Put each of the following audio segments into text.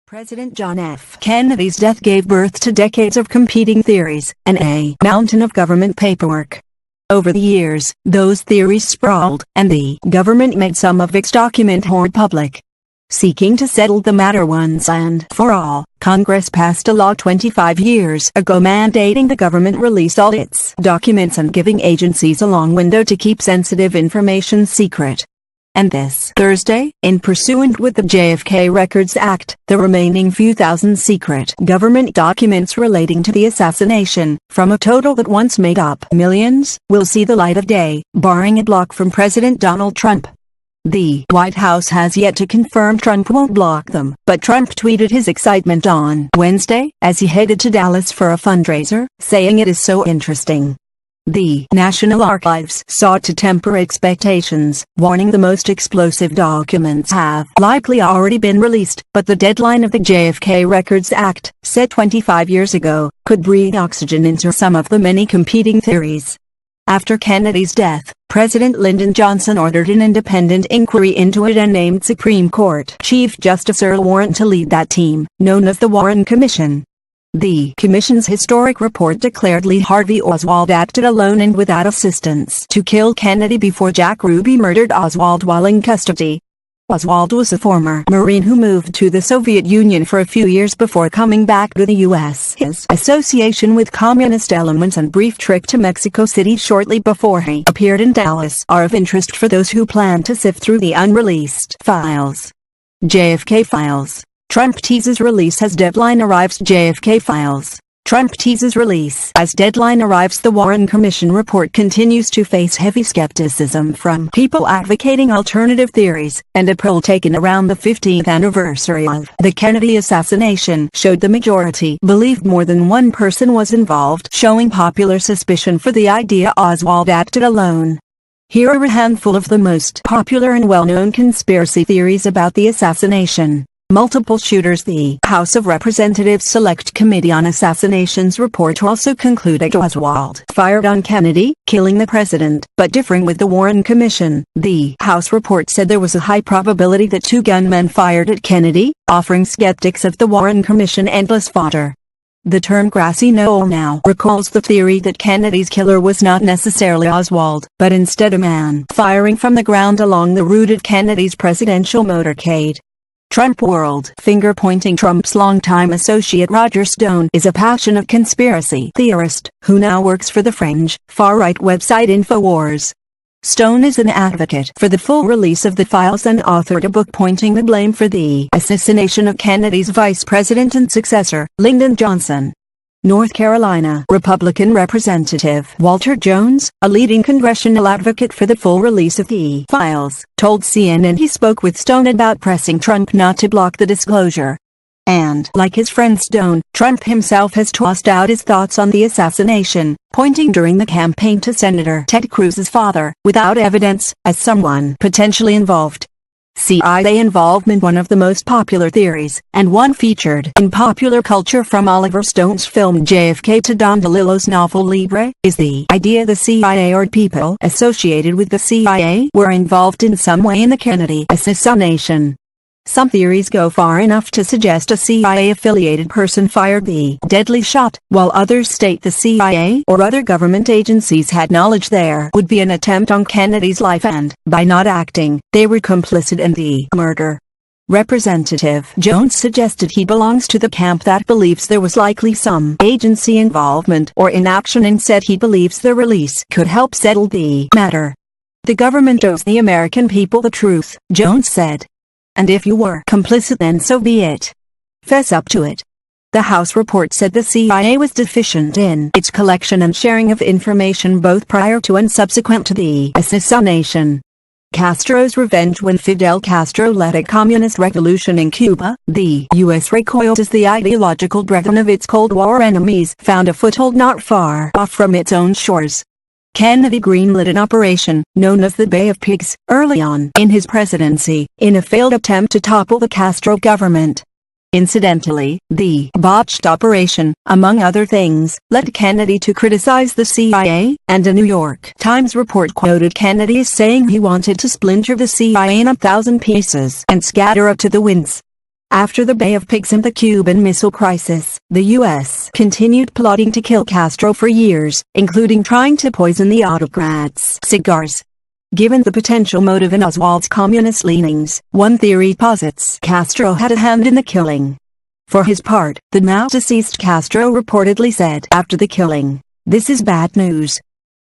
President John F. Kennedy's death gave birth to decades of competing theories and a mountain of government paperwork. Over the years, those theories sprawled, and the government made some of its document hoard public. Seeking to settle the matter once and for all, Congress passed a law 25 years ago mandating the government release all its documents and giving agencies a long window to keep sensitive information secret. And this Thursday, in pursuant with the JFK Records Act, the remaining few thousand secret government documents relating to the assassination, from a total that once made up millions, will see the light of day, barring a block from President Donald Trump. The White House has yet to confirm Trump won't block them, but Trump tweeted his excitement on Wednesday, as he headed to Dallas for a fundraiser, saying it is so interesting. The National Archives sought to temper expectations, warning the most explosive documents have likely already been released, but the deadline of the JFK Records Act, set 25 years ago, could breathe oxygen into some of the many competing theories. After Kennedy's death, President Lyndon Johnson ordered an independent inquiry into it and named Supreme Court Chief Justice Earl Warren to lead that team, known as the Warren Commission. The commission's historic report declared Lee Harvey Oswald acted alone and without assistance to kill Kennedy before Jack Ruby murdered Oswald while in custody. Oswald was a former Marine who moved to the Soviet Union for a few years before coming back to the U.S. His association with communist elements and brief trip to Mexico City shortly before he appeared in Dallas are of interest for those who plan to sift through the unreleased files. JFK Files. Trump teases release as deadline arrives. JFK Files. Trump teases release as deadline arrives. The Warren Commission report continues to face heavy skepticism from people advocating alternative theories, and a poll taken around the 15th anniversary of the Kennedy assassination showed the majority believed more than one person was involved, showing popular suspicion for the idea Oswald acted alone. Here are a handful of the most popular and well-known conspiracy theories about the assassination. Multiple shooters. The House of Representatives Select Committee on Assassinations report also concluded Oswald fired on Kennedy, killing the president, but differing with the Warren Commission. The House report said there was a high probability that two gunmen fired at Kennedy, offering skeptics of the Warren Commission endless fodder. The term grassy knoll now recalls the theory that Kennedy's killer was not necessarily Oswald, but instead a man firing from the ground along the route of Kennedy's presidential motorcade. Trump World. Finger-pointing. Trump's longtime associate Roger Stone is a passionate conspiracy theorist, who now works for the fringe, far-right website InfoWars. Stone is an advocate for the full release of the files and authored a book pointing the blame for the assassination of Kennedy's vice president and successor, Lyndon Johnson. North Carolina Republican Representative Walter Jones, a leading congressional advocate for the full release of the files, told CNN he spoke with Stone about pressing Trump not to block the disclosure. And, like his friend Stone, Trump himself has tossed out his thoughts on the assassination, pointing during the campaign to Senator Ted Cruz's father, without evidence, as someone potentially involved. CIA involvement. One of the most popular theories, and one featured in popular culture from Oliver Stone's film JFK to Don DeLillo's novel Libre, is the idea the CIA or people associated with the CIA were involved in some way in the Kennedy assassination. Some theories go far enough to suggest a CIA-affiliated person fired the deadly shot, while others state the CIA or other government agencies had knowledge there would be an attempt on Kennedy's life and, by not acting, they were complicit in the murder. Representative Jones suggested he belongs to the camp that believes there was likely some agency involvement or inaction, and said he believes the release could help settle the matter. The government owes the American people the truth, Jones said. And if you were complicit, then so be it. Fess up to it. The House report said the CIA was deficient in its collection and sharing of information both prior to and subsequent to the assassination. Castro's revenge. When Fidel Castro led a communist revolution in Cuba, the U.S. recoiled as the ideological brethren of its Cold War enemies found a foothold not far off from its own shores. Kennedy greenlit an operation, known as the Bay of Pigs, early on in his presidency, in a failed attempt to topple the Castro government. Incidentally, the botched operation, among other things, led Kennedy to criticize the CIA, and a New York Times report quoted Kennedy as saying he wanted to splinter the CIA in 1,000 pieces and scatter it to the winds. After the Bay of Pigs and the Cuban Missile Crisis, the U.S. continued plotting to kill Castro for years, including trying to poison the autocrat's cigars. Given the potential motive in Oswald's communist leanings, one theory posits Castro had a hand in the killing. For his part, the now-deceased Castro reportedly said after the killing, "This is bad news."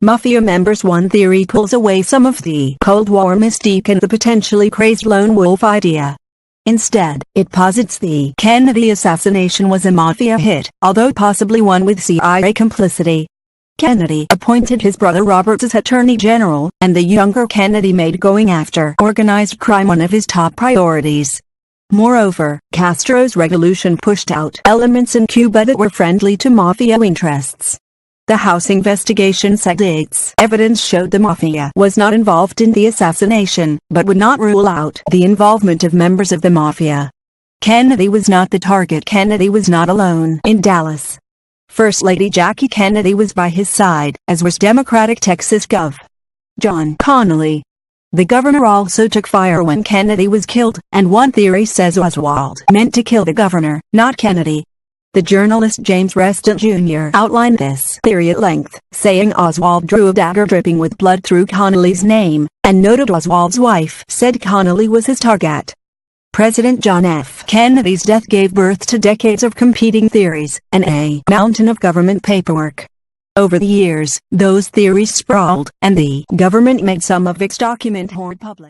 Mafia members' one theory pulls away some of the Cold War mystique and the potentially crazed lone wolf idea. Instead, it posits the Kennedy assassination was a mafia hit, although possibly one with CIA complicity. Kennedy appointed his brother Robert as Attorney General, and the younger Kennedy made going after organized crime one of his top priorities. Moreover, Castro's revolution pushed out elements in Cuba that were friendly to mafia interests. The House investigation said its evidence showed the mafia was not involved in the assassination, but would not rule out the involvement of members of the mafia. Kennedy was not the target. Kennedy was not alone in Dallas. First Lady Jackie Kennedy was by his side, as was Democratic Texas Gov. John Connally. The governor also took fire when Kennedy was killed, and one theory says Oswald meant to kill the governor, not Kennedy. The journalist James Reston Jr. outlined this theory at length, saying Oswald drew a dagger dripping with blood through Connally's name, and noted Oswald's wife said Connally was his target. President John F. Kennedy's death gave birth to decades of competing theories, and a mountain of government paperwork. Over the years, those theories sprawled, and the government made some of its document hoard public.